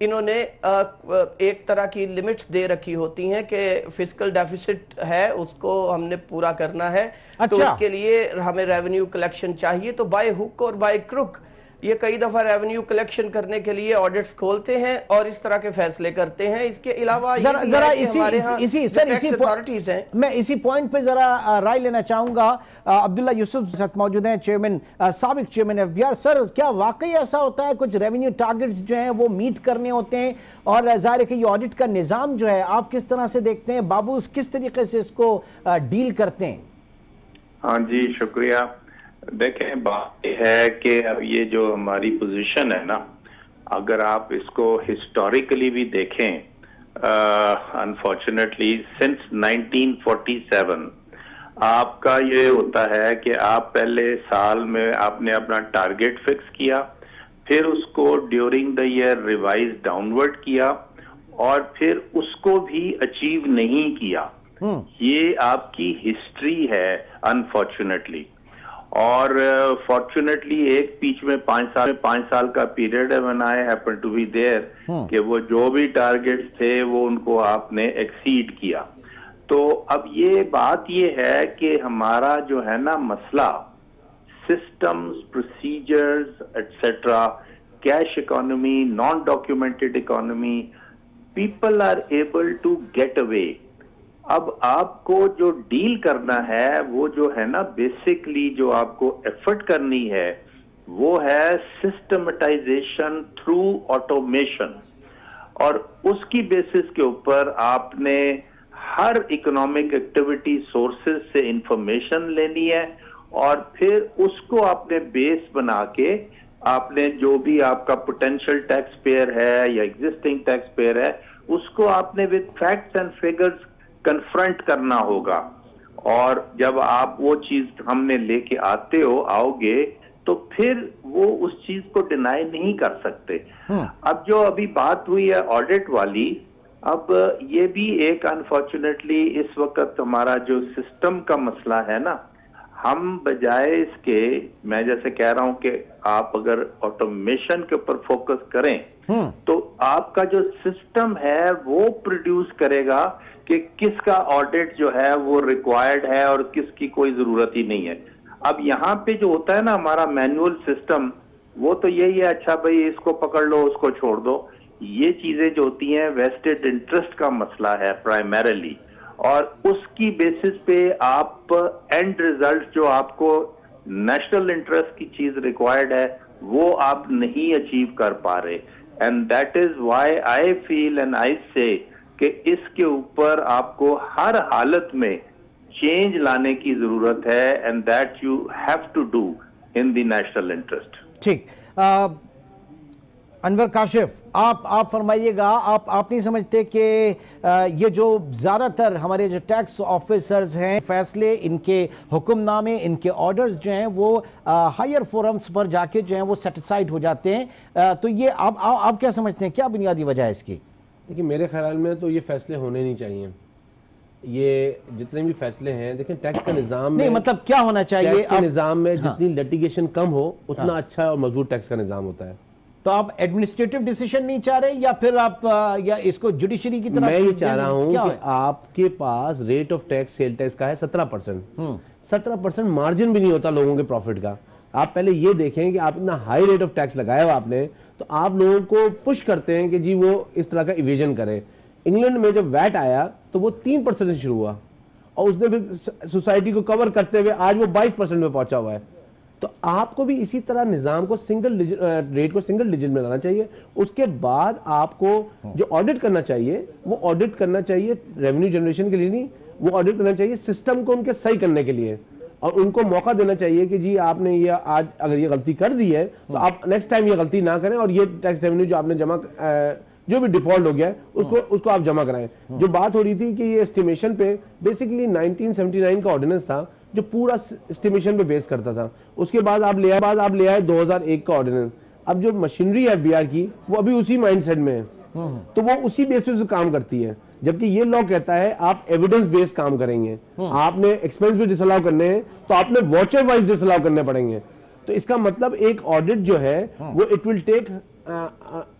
انہوں نے ایک طرح کی لمٹس دے رکھی ہوتی ہیں کہ فسکل ڈیفیسٹ ہے اس کو ہم نے پورا کرنا ہے، تو اس کے لیے ہمیں ریونیو کلیکشن چاہیے، تو بائی ہک اور بائی کروک یہ کئی دفعہ ریونیو کلیکشن کرنے کے لیے آڈٹس کھولتے ہیں اور اس طرح کے فیصلے کرتے ہیں۔ اس کے علاوہ ہمارے ہاں ٹیکس اتھارٹیز ہیں۔ میں اسی پوائنٹ پہ ذرا رائے لینا چاہوں گا، عبداللہ یوسف ساتھ موجود ہیں، چیئرمین سابق چیئرمین ایف بی آر۔ سر، کیا واقعی ایسا ہوتا ہے کچھ ریونیو ٹارگٹس جو ہیں وہ میٹ کرنے ہوتے ہیں، اور ظاہر ہے کہ یہ آڈٹ کا نظام جو ہے آپ کس طرح سے دیکھتے ہیں؟ بابوس کس طریقے سے اس کو ڈیل کرتے ہیں؟ ہاں جی، شکریہ۔ دیکھیں، بات یہ ہے کہ اب یہ جو ہماری پوزیشن ہے نا، اگر آپ اس کو ہسٹوریکلی بھی دیکھیں، انفارچونیٹلی سنس 1947 آپ کا یہ ہوتا ہے کہ آپ پہلے سال میں آپ نے اپنا ٹارگٹ فکس کیا، پھر اس کو during the year revise downward کیا، اور پھر اس کو بھی اچیو نہیں کیا۔ یہ آپ کی ہسٹری ہے انفارچونیٹلی، اور فارچونیٹلی ایک بیچ میں 5 سال کا پیریڈ ہے when I happen to be there کہ وہ جو بھی ٹارگٹس تھے وہ ان کو آپ نے ایکسیڈ کیا۔ تو اب یہ بات یہ ہے کہ ہمارا جو ہے نا مسئلہ systems, procedures etcetera, cash economy, non documented economy, people are able to get away. اب آپ کو جو ڈیل کرنا ہے وہ جو ہے نا بیسکلی جو آپ کو ایفرٹ کرنی ہے وہ ہے سسٹمٹائزیشن تھرو آٹومیشن، اور اس کی بیسس کے اوپر آپ نے ہر اکنامک ایکٹیویٹی سورسز سے انفارمیشن لینی ہے، اور پھر اس کو آپ نے بیس بنا کے آپ نے جو بھی آپ کا پوٹینشیل ٹیکس پیئر ہے یا ایگزسٹنگ ٹیکس پیئر ہے اس کو آپ نے with facts and figures confront کرنا ہوگا۔ اور جب آپ وہ چیز ہم نے لے کے آؤ گے تو پھر وہ اس چیز کو ڈینائی نہیں کر سکتے۔ اب جو ابھی بات ہوئی ہے آڈٹ والی، اب یہ بھی ایک انفارچونیٹلی اس وقت ہمارا جو سسٹم کا مسئلہ ہے نا، ہم بجائے اس کے، میں جیسے کہہ رہا ہوں کہ آپ اگر آٹومیشن کے اوپر فوکس کریں تو آپ کا جو سسٹم ہے وہ پروڈیوس کرے گا کہ کس کا آڈٹ جو ہے وہ ریکوائرڈ ہے اور کس کی کوئی ضرورت ہی نہیں ہے۔ اب یہاں پہ جو ہوتا ہے نا ہمارا مینول سسٹم، وہ تو یہی ہے، اچھا بھائی اس کو پکڑ لو اس کو چھوڑ دو۔ یہ چیزیں جو ہوتی ہیں ویسٹڈ انٹرسٹ کا مسئلہ ہے پرائمریلی، اور اس کی بیسس پہ آپ اینڈ ریزلٹ جو آپ کو نیشنل انٹرسٹ کی چیز ریکوائرڈ ہے وہ آپ نہیں اچیو کر پا رہے، and that is why I feel and I say کہ اس کے اوپر آپ کو ہر حالت میں چینج لانے کی ضرورت ہے، and that you have to do in the national interest. ٹھیک، انور کاشف آپ فرمائیے گا، آپ نہیں سمجھتے کہ یہ جو زیادہ تر ہمارے جو ٹیکس آفیسرز ہیں، فیصلے، ان کے حکم نامے، ان کے آرڈرز جو ہیں وہ ہائر فورمز پر جا کے جو ہیں وہ سیٹسفائیڈ ہو جاتے ہیں، تو یہ آپ کیا سمجھتے ہیں، کیا بنیادی وجہ ہے اس کی؟ دیکھیں، میرے خیال میں تو یہ فیصلے ہونے نہیں چاہیے۔ یہ جتنے بھی فیصلے ہیں، دیکھیں ٹیکس کا نظام میں، نہیں مطلب کیا ہونا چاہیے؟ ٹیکس کے نظام میں جتنی لٹیگیشن کم ہو اتنا اچھا اور مضبوط ٹیکس کا نظام ہوتا ہے۔ تو آپ ایڈمنسٹریٹو ڈیسیشن نہیں چاہ رہے، یا پھر آپ یا اس کو جوڈیشری کی طرف؟ میں یہ چاہ رہا ہوں کہ آپ کے پاس rate of tax sale tax کا ہے 17%، 17% مارجن بھی نہیں ہوتا لوگوں کے پروفٹ کا۔ آپ پہلے یہ دیکھیں کہ آپ اتنا ہائی ریٹ آف ٹیکس لگایا ہوا آپ نے، تو آپ لوگوں کو پش کرتے ہیں کہ جی وہ اس طرح کا ایویژن کرے۔ انگلینڈ میں جب ویٹ آیا تو وہ 3% سے شروع ہوا، اور اس نے پھر سوسائٹی کو کور کرتے ہوئے آج وہ 22% میں پہنچا ہوا ہے۔ تو آپ کو بھی اسی طرح نظام کو ریٹ کو سنگل ڈیجٹ میں لانا چاہیے۔ اس کے بعد آپ کو جو آڈٹ کرنا چاہیے وہ آڈٹ کرنا چاہیے ریونیو جنریشن کے لیے نہیں، وہ آڈٹ کرنا چاہیے سسٹم کو ان کے صحیح کرنے کے لیے، اور ان کو موقع دینا چاہیے کہ جی آپ نے یہ آج اگر یہ غلطی کر دی ہے تو آپ نیکسٹ ٹائم یہ غلطی نہ کریں، اور یہ ٹیکس ریونیو جو آپ نے جمع جو بھی ڈیفالٹ ہو گیا ہے اس کو آپ جمع کرائیں۔ جو بات ہو رہی تھی کہ یہ اسٹیمیشن پہ بیسیکلی 1979 کا آرڈیننس تھا جو پورا اسٹیمیشن پہ بیس کرتا تھا، اس کے بعد آپ لے آئے 2001 کا آرڈیننس۔ اب جو مشینری ہے بی آر کی وہ ابھی اسی مائنڈ سیٹ میں ہے، تو وہ اسی بیس پہ کام کرتی ہے، جبکہ یہ لا کہتا ہے آپ ایویڈنس بیس کام کریں گے، آپ نے ایکسپینس بھی ڈس الاؤ کرنے ہیں تو آپ نے واچر وائز ڈس الاؤ کرنے پڑیں گے۔ تو اس کا مطلب ایک آڈٹ جو ہے وہ it will take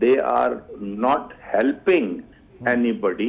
they are not helping anybody।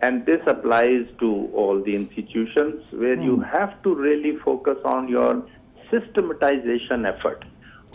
and this applies to all the institutions where you have to really focus on your systematization effort.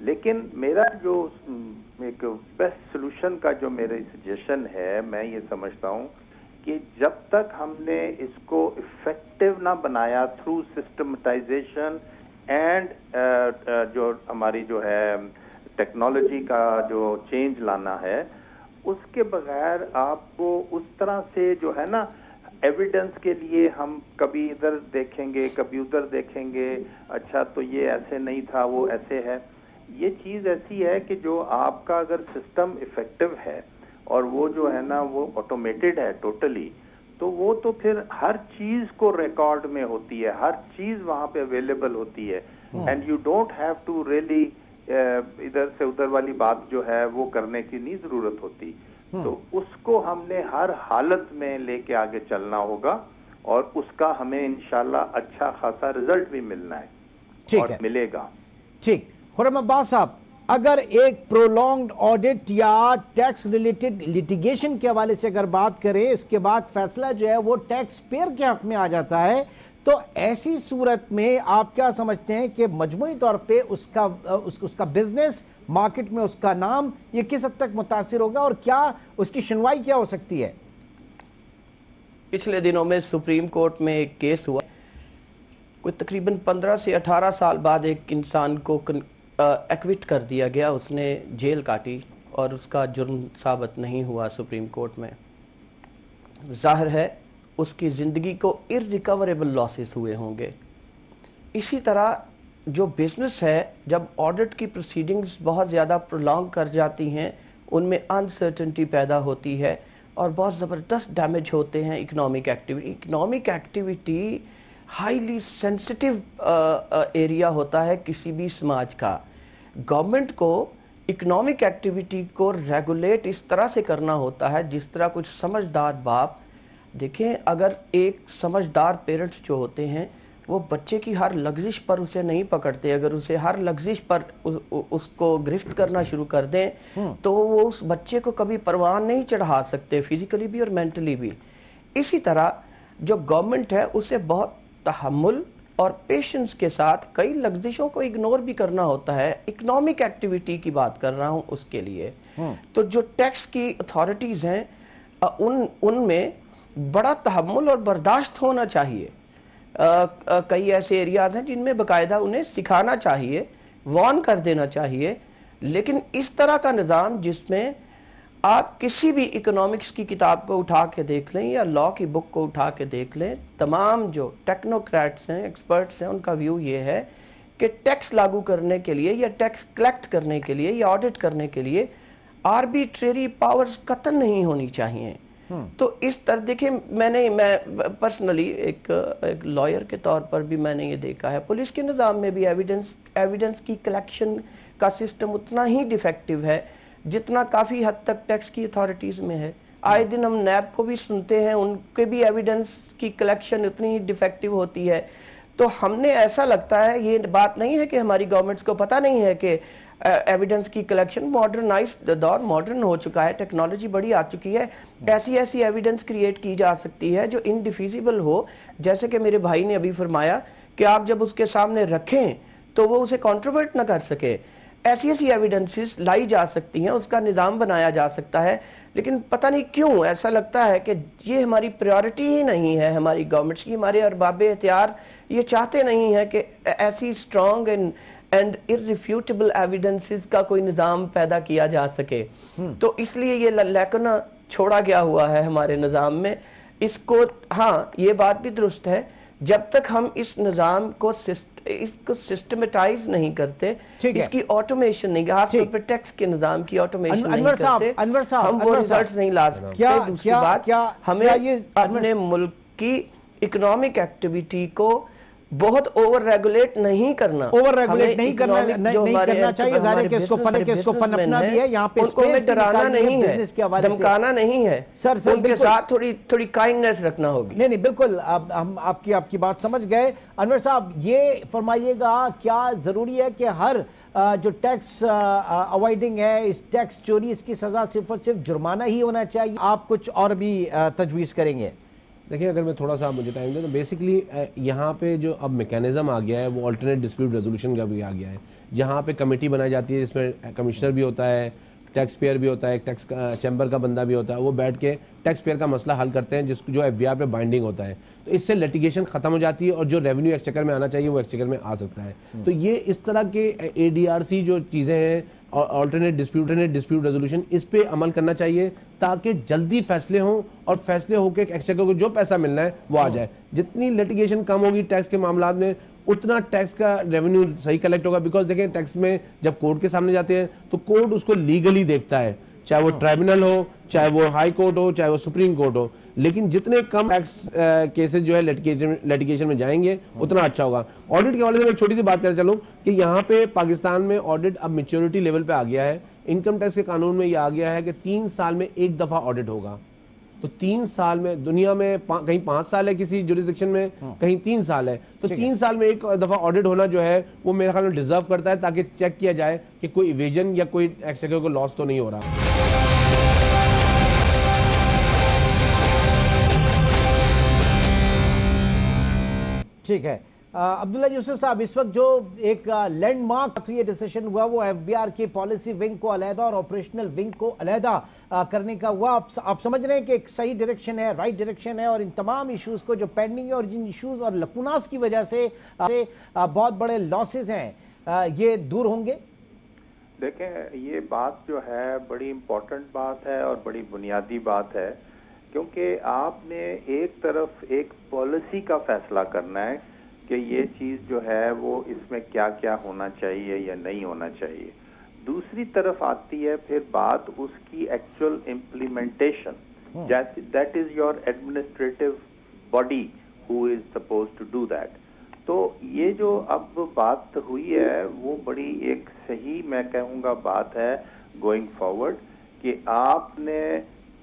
لیکن میرا جو ایک بیسٹ سولوشن کا جو میری سجیشن ہے، میں یہ سمجھتا ہوں کہ جب تک ہم نے اس کو افیکٹو نہ بنایا تھرو سسٹمٹائزیشن اینڈ جو ہماری جو ہے ٹیکنالوجی کا جو چینج لانا ہے، اس کے بغیر آپ کو اس طرح سے جو ہے نا ایویڈنس کے لیے ہم کبھی ادھر دیکھیں گے کبھی ادھر دیکھیں گے، اچھا تو یہ ایسے نہیں تھا وہ ایسے ہے. یہ چیز ایسی ہے کہ جو آپ کا اگر سسٹم افیکٹو ہے اور وہ جو ہے نا وہ آٹومیٹڈ ہے ٹوٹلی، تو وہ تو پھر ہر چیز کو ریکارڈ میں ہوتی ہے، ہر چیز وہاں پہ اویلیبل ہوتی ہے، and you don't have to really ادھر سے ادھر والی بات جو ہے وہ کرنے کی نہیں ضرورت ہوتی. تو اس کو ہم نے ہر حالت میں لے کے آگے چلنا ہوگا اور اس کا ہمیں انشاءاللہ اچھا خاصا رزلٹ بھی ملنا ہے اور ملے گا. ٹھیک. خرم عباس صاحب، اگر ایک پرولونگڈ آڈٹ یا ٹیکس ریلیٹڈ لیٹیگیشن کے حوالے سے اگر بات کریں، اس کے بعد فیصلہ جو ہے وہ ٹیکس پیئر کے حق میں آ جاتا ہے، تو ایسی صورت میں آپ کیا سمجھتے ہیں کہ مجموعی طور پہ اس کا بزنس، مارکیٹ میں اس کا نام، یہ کس حد تک متاثر ہوگا اور کیا اس کی شنوائی کیا ہو سکتی ہے؟ پچھلے دنوں میں سپریم کورٹ میں ایک کیس ہوا، کوئی تقریباً 15 سے 18 سال بعد ایک انسان کو ایکوٹ کر دیا گیا، اس نے جیل کاٹی اور اس کا جرم ثابت نہیں ہوا سپریم کورٹ میں. ظاہر ہے اس کی زندگی کو irrecoverable losses ہوئے ہوں گے. اسی طرح جو بزنس ہے، جب آڈٹ کی پروسیڈنگز بہت زیادہ پرولونگ کر جاتی ہیں، ان میں انسرٹنٹی پیدا ہوتی ہے اور بہت زبردست ڈیمیج ہوتے ہیں economic activity. Economic activity highly sensitive area ہوتا ہے کسی بھی سماج کا. گورنمنٹ کو اکنامک ایکٹیویٹی کو ریگولیٹ اس طرح سے کرنا ہوتا ہے جس طرح کچھ سمجھدار باپ، دیکھیں اگر ایک سمجھدار پیرنٹس جو ہوتے ہیں وہ بچے کی ہر لغزش پر اسے نہیں پکڑتے، اگر اسے ہر لغزش پر اس کو گرفت کرنا شروع کر دیں تو وہ اس بچے کو کبھی پروان نہیں چڑھا سکتے، فزیکلی بھی اور مینٹلی بھی. اسی طرح جو گورنمنٹ ہے اسے بہت تحمل اور پیشنس کے ساتھ کئی لغزشوں کو اگنور بھی کرنا ہوتا ہے. اکنامک ایکٹیویٹی کی بات کر رہا ہوں اس کے لیے. تو جو ٹیکس کی اتھارٹیز ہیں ان میں بڑا تحمل اور برداشت ہونا چاہیے. کئی ایسے ایریاز ہیں جن میں باقاعدہ انہیں سکھانا چاہیے، وارن کر دینا چاہیے، لیکن اس طرح کا نظام جس میں آپ کسی بھی اکنامکس کی کتاب کو اٹھا کے دیکھ لیں یا لا کی بک کو اٹھا کے دیکھ لیں، تمام جو ٹیکنوکریٹس ہیں، ایکسپرٹس ہیں، ان کا ویو یہ ہے کہ ٹیکس لاگو کرنے کے لیے یا ٹیکس کلیکٹ کرنے کے لیے یا آڈٹ کرنے کے لیے آربیٹریری پاورز قطعاً نہیں ہونی چاہیے. تو اس طرح دیکھیں، میں پرسنلی ایک لائر کے طور پر بھی میں نے یہ دیکھا ہے، پولیس کے نظام میں بھی ایویڈنس کی کلیکشن کا سسٹم اتنا ہی ڈیفیکٹیو ہے جتنا کافی حد تک ٹیکس کی اتھارٹیز میں ہے. آئے دن ہم نیب کو بھی سنتے ہیں، ان کے بھی ایویڈنس کی کلیکشن اتنی ہی ڈیفیکٹیو ہوتی ہے. تو ہم نے ایسا لگتا ہے، یہ بات نہیں ہے کہ ہماری گورنمنٹس کو پتہ نہیں ہے کہ ایویڈنس کی کلیکشن ماڈرنائزڈ دور ماڈرن ہو چکا ہے، ٹیکنالوجی بڑی آ چکی ہے، ایسی ایویڈنس کریٹ کی جا سکتی ہے جو انڈیفیزیبل ہو. جیسے کہ میرے بھائی نے ابھی فرمایا کہ آپ جب اس کے سامنے رکھیں تو وہ اسے کانٹروورٹ نہ کر سکے. ایسی ایویڈنسز لائی جا سکتی ہیں، اس کا نظام بنایا جا سکتا ہے. لیکن پتہ نہیں کیوں ایسا لگتا ہے کہ یہ ہماری پریورٹی ہی نہیں ہے ہماری گورنمنٹس کی. ہمارے ارباب اختیار یہ چاہتے نہیں ہیں کہ ایسی اسٹرانگ اینڈ irrefutable ایویڈنسز کا کوئی نظام پیدا کیا جا سکے. تو اس لیے یہ لیکنا چھوڑا گیا ہوا ہے ہمارے نظام میں. اس کو ہاں یہ بات بھی درست ہے، جب تک ہم اس نظام کو سسٹمیٹائز نہیں کرتے، اس کی آٹومیشن نہیں، خاص طور پہ ٹیکس کے نظام کی آٹومیشن نہیں کرتے، ہم وہ ریزلٹس نہیں لا سکتے. دوسری بات، ہمیں اپنے ملک کی اکنامک ایکٹیویٹی کو بہت اوور ریگولیٹ نہیں کرنا چاہیے. ظاہر ہے کہ اس کو پنپنا بھی ہے، یہاں پہ ان کو ہمیں ڈرانا نہیں ہے، دھمکانا نہیں ہے، ان کے ساتھ تھوڑی کائنڈنس رکھنا ہوگی. نہیں بالکل، ہم آپ کی بات سمجھ گئے. انور صاحب یہ فرمائیے گا، کیا ضروری ہے کہ ہر جو ٹیکس اوائڈنگ ہے، اس ٹیکس چوری، اس کی سزا صرف اور صرف جرمانہ ہی ہونا چاہیے؟ آپ کچھ اور بھی تجویز کریں گے؟ دیکھیں اگر میں تھوڑا سا مجھے ٹائم دیں تو بیسکلی یہاں پہ جو اب میکینزم آ گیا ہے وہ آلٹرنیٹ ڈسپیوٹ ریزولوشن کا بھی آ گیا ہے، جہاں پہ کمیٹی بنائی جاتی ہے جس میں کمشنر بھی ہوتا ہے، ٹیکس پیئر بھی ہوتا ہے، ایک ٹیکس چیمبر کا بندہ بھی ہوتا ہے، وہ بیٹھ کے ٹیکس پیئر کا مسئلہ حل کرتے ہیں جس جو ایف بی آر پہ بائنڈنگ ہوتا ہے، تو اس سے لٹیگیشن ختم ہو جاتی ہے اور جو ریونیو ایکسچیکر میں آنا چاہیے وہ ایکسچیکر میں آ سکتا ہے. تو یہ اس طرح کے اے ڈی آر سی جو چیزیں ہیں آلٹرنیٹ ڈسپیوٹ ریزولوشن، اس پہ عمل کرنا چاہیے تاکہ جلدی فیصلے ہوں اور فیصلے ہو کے ایکسچیکر کو جو پیسہ ملنا ہے وہ آ جائے. جتنی لٹیگیشن کم ہوگی ٹیکس کے معاملات میں اتنا ٹیکس کا ریونیو صحیح کلیکٹ ہوگا. بیکاز دیکھیں ٹیکس میں جب کورٹ کے سامنے جاتے ہیں تو کورٹ اس کو لیگلی دیکھتا ہے، چاہے وہ ٹرائبونل ہو، چاہے وہ ہائی کورٹ ہو، چاہے وہ سپریم کورٹ ہو. لیکن جتنے کم ٹیکس کیسز جو ہے لیٹیگیشن میں جائیں گے اتنا اچھا ہوگا. آڈٹ کے حوالے سے میں ایک چھوٹی سی بات کرنا چلوں کہ یہاں پہ پاکستان میں آڈٹ اب میچورٹی لیول پہ آ گیا ہے. انکم ٹیکس کے قانون میں یہ آ گیا ہے کہ 3 سال میں ایک دفعہ آڈٹ ہوگا. تو 3 سال میں دنیا میں کہیں 5 سال ہے کسی جوریسڈکشن میں، کہیں 3 سال ہے. تو 3 سال میں ایک دفعہ آڈٹ ہونا جو ہے وہ میرے خیال میں ڈیزرو کرتا ہے تاکہ چیک کیا جائے کہ کوئی ایویژن یا کوئی ایکسچیکر کو لاس تو نہیں ہو رہا. ٹھیک ہے عبداللہ یوسف صاحب، اس وقت جو ایک لینڈ مارک ڈیسیشن ہوا وہ ایف بی آر کی پالیسی ونگ کو علیحدہ اور آپریشنل ونگ کو علیحدہ کرنے کا ہوا. آپ سمجھ رہے ہیں کہ ایک صحیح ڈائریکشن ہے، رائٹ ڈائریکشن ہے، اور ان تمام ایشوز کو جو پینڈنگ ہے اور جن ایشوز اور لکوناس کی وجہ سے بہت بڑے لاسز ہیں یہ دور ہوں گے؟ دیکھیں یہ بات جو ہے بڑی امپورٹنٹ بات ہے اور بڑی بنیادی بات ہے، کیونکہ آپ نے ایک طرف ایک پالیسی کا فیصلہ کرنا ہے کہ یہ چیز جو ہے وہ اس میں کیا کیا ہونا چاہیے یا نہیں ہونا چاہیے. دوسری طرف آتی ہے پھر بات اس کی actual implementation, that is your administrative body who is suppose to do that. تو یہ جو اب بات ہوئی ہے وہ بڑی ایک صحیح میں کہوں گا بات ہے گوئنگ فارورڈ، کہ آپ نے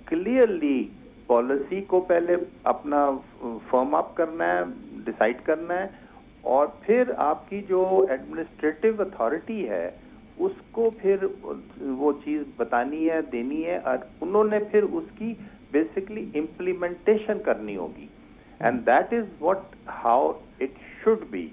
کلیئرلی پالیسی کو پہلے اپنا فرم اپ کرنا ہے، ڈیسائیڈ کرنا ہے، اور پھر آپ کی جو ایڈمنسٹریٹو اتھارٹی ہے اس کو پھر وہ چیز بتانی ہے، دینی ہے، اور انہوں نے پھر اس کی بیسکلی امپلیمنٹیشن کرنی ہوگی. And that is what how it should be.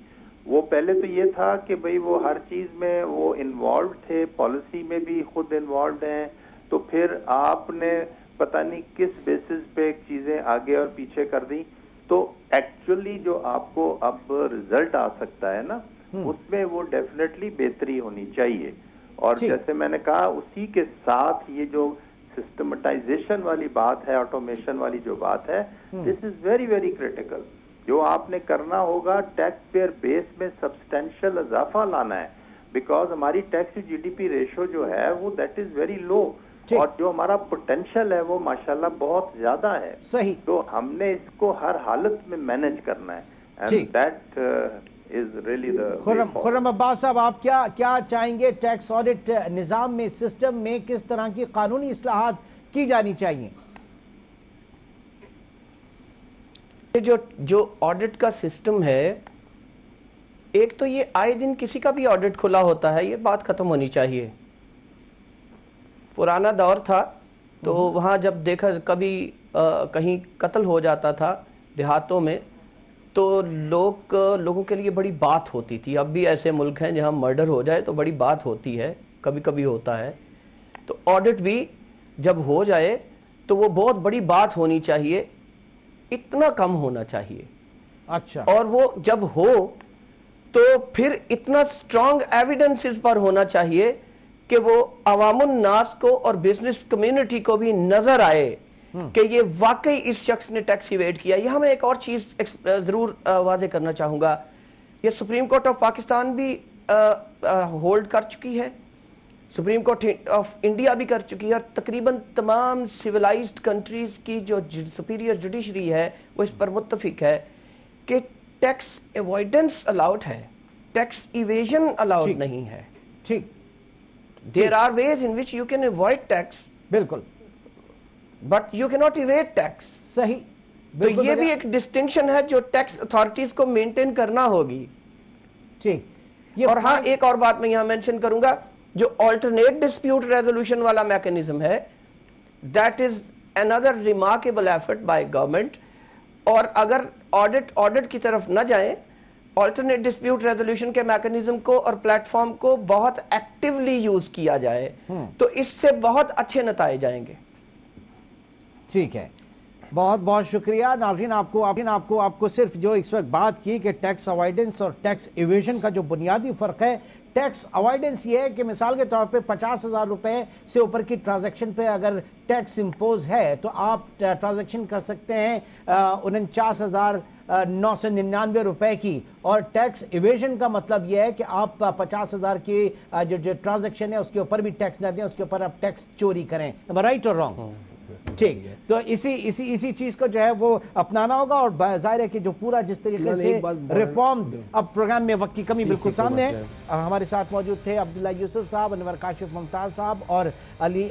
وہ پہلے تو یہ تھا کہ بھئی وہ ہر چیز میں وہ انوالوڈ تھے، پالیسی میں بھی خود انوالوڈ ہیں، تو پھر آپ نے پتہ نہیں کس بیسس پہ چیزیں آگے اور پیچھے کر دی. تو ایکچولی جو آپ کو اب رزلٹ آ سکتا ہے نا اس میں وہ ڈیفینیٹلی بہتری ہونی چاہیے. اور جیسے میں نے کہا اسی کے ساتھ یہ جو سسٹمٹائزیشن والی بات ہے، آٹومیشن والی جو بات ہے، دس از ویری ویری کریٹیکل. جو آپ نے کرنا ہوگا ٹیکس پیئر بیس میں سبسٹینشیل اضافہ لانا ہے، بیکاز ہماری tax G D P ratio جو ہے وہ دیٹ از ویری لو، اور جو ہمارا پوٹینشیل ہے وہ ماشاءاللہ بہت زیادہ ہے. صحیح. تو ہم نے اس کو ہر حالت میں مینج کرنا ہے. اینڈ دیٹ از ریلی دی. خرم عباس صاحب، آپ کیا چاہیں گے ٹیکس آڈٹ نظام میں، سسٹم میں کس طرح کی قانونی اصلاحات کی جانی چاہیے؟ جو آڈٹ کا سسٹم ہے، ایک تو یہ آئے دن کسی کا بھی آڈٹ کھلا ہوتا ہے، یہ بات ختم ہونی چاہیے. پرانا دور تھا تو وہاں جب دیکھا کبھی کہیں قتل ہو جاتا تھا دیہاتوں میں تو لوگوں کے لیے بڑی بات ہوتی تھی. اب بھی ایسے ملک ہیں جہاں مرڈر ہو جائے تو بڑی بات ہوتی ہے، کبھی کبھی ہوتا ہے. تو آڈٹ بھی جب ہو جائے تو وہ بہت بڑی بات ہونی چاہیے، اتنا کم ہونا چاہیے. اچھا. اور وہ جب ہو تو پھر اتنا سٹرونگ ایویڈنس اس پر ہونا چاہیے کہ وہ عوام الناس کو اور بزنس کمیونٹی کو بھی نظر آئے کہ یہ واقعی اس شخص نے ٹیکس ایویڈ کیا. یہاں میں ایک اور چیز ضرور واضح کرنا چاہوں گا، یہ سپریم کورٹ آف پاکستان بھی ہولڈ کر چکی ہے، سپریم کورٹ آف انڈیا بھی کر چکی ہے، اور تقریباً تمام سیولائزڈ کنٹریز کی جو سپیریئر جوڈیشری ہے وہ اس پر متفق ہے کہ ٹیکس ایوائڈنس الاؤڈ ہے، ٹیکس ایویژن الاؤڈ نہیں ہے. ٹھیک. There are ways in which you can avoid tax. بالکل. But you cannot evade tax. صحیح. تو یہ بھی ایک ڈسٹنکشن ہے جو ٹیکس اتھارٹیز کو مینٹین کرنا ہوگی. ٹھیک. اور ہاں ایک اور بات میں یہاں مینشن کروں گا، جو آلٹرنیٹ ڈسپیوٹ ریزولوشن والا میکینزم ہے، that is another remarkable effort by government. اور اگر آڈٹ کی طرف نہ جائیں، آلٹرنیٹ ڈسپیوٹ ریزولوشن کے میکنزم کو اور پلیٹ فارم کو بہت ایکٹیولی یوز کیا جائے تو اس سے بہت اچھے نتائج آئیں گے۔ ٹھیک ہے، بہت بہت شکریہ ناظرین۔ آپ کو صرف جو اس وقت بات کی کہ ٹیکس اوائیڈنس اور ٹیکس ایویژن کا جو بنیادی فرق ہے، ٹیکس اوائیڈنس یہ ہے کہ مثال کے طور پہ 50,000 روپے سے اوپر کی ٹرانزیکشن پہ اگر ٹیکس امپوز ہے تو آپ ٹرانزیکشن کر سکتے ہیں 49,999 روپے کی، اور ٹیکس ایویژن کا مطلب یہ ہے کہ آپ 50,000 کی جو ٹرانزیکشن ہے اس کے اوپر بھی ٹیکس نہ دیں، اس کے اوپر آپ ٹیکس چوری کریں۔ رائٹ اور رانگ؟ ٹھیک، تو اسی چیز کو جو ہے وہ اپنانا ہوگا، اور ظاہر ہے کہ جو پورا جس طریقے سے ریفارم، اب پروگرام میں وقت کی کمی بالکل سامنے ہے۔ ہمارے ساتھ موجود تھے عبداللہ یوسف صاحب، انور کاشف ممتاز صاحب اور علی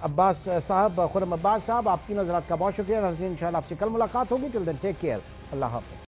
عباس صاحب، خرم عباس صاحب۔ آپ تینوں حضرات کا بہت شکریہ۔ انشاءاللہ آپ سے کل ملاقات ہوگی۔ ٹل دین ٹیک کیئر، اللہ حافظ۔